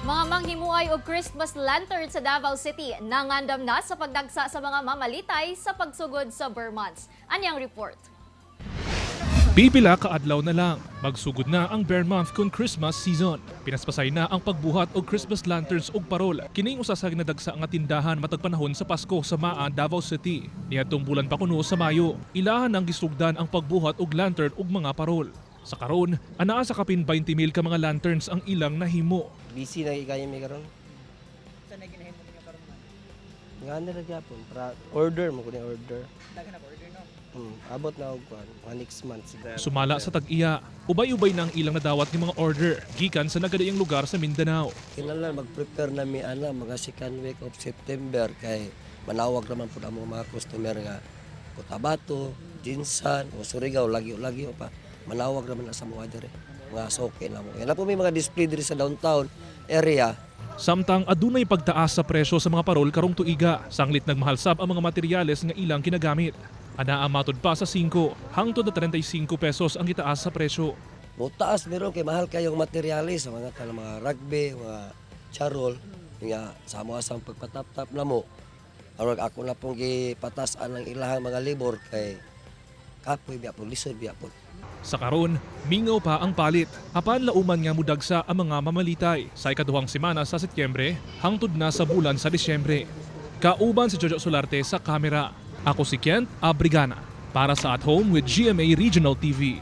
Mga manghimuay og Christmas lantern sa Davao City nangandam na sa pagdagsa sa mga mamalitay sa pagsugod sa Vermonts. Anyang report? Pipila kaadlaw na lang, magsugod na ang Vermont kun Christmas season. Pinaspasay na ang pagbuhat og Christmas lanterns ug parol. Kining usa sa ginadagsa nga tindahan matag panahon sa Pasko sa Maa, Davao City. Niadtong bulan pa kuno sa Mayo, ilahan ang gisugdan ang pagbuhat og lantern ug mga parol. Sa karon, anaa sa kapin 20,000 ka mga lanterns ang ilang nahimo. Busy na kaya may karon. Saan na ginahin mo ninyo karon man? Nga na gyapon para order mo kuno order. Dagan na order no. Abot na og kuan mga next month siguro. Sumala sa tag-iya, ubay-ubay na ang ilang nadawat ni mga order gikan sa nagadaiyang lugar sa Mindanao. Kinahanglan mag-prepare na mi ana mga second week of September kay manawag naman pud ang mga customer nga Cotabato, Jinsan, o Surigao, lagi-lagi pa. Manawag naman na sa mga dire. Mga soke na mo. Yan na po may mga display diri sa downtown area. Samtang adunay pagtaas sa presyo sa mga parol karong tuiga, sanglit nagmahalsab ang mga materyales nga ilang ginagamit. Anaa matod pa sa 5 hangtod na 35 pesos ang itaas sa presyo. Mutaas meron kay mahal kayong materyales sa mga mga rugby, mga charol, nga sa mga sang pagpatap-tap na mo. Aron ako na pong gipatasan ang ilahang mga libor kay kapoy biya po, lisod biya po. Sa karon, mingaw pa ang palit. Apan lauman nga mudagsa ang mga mamalitay sa ikaduhang semana sa Setyembre hangtod na sa bulan sa Disyembre. Kauban si Jojo Solarte sa kamera. Ako si Kent Abrigana para sa At Home with GMA Regional TV.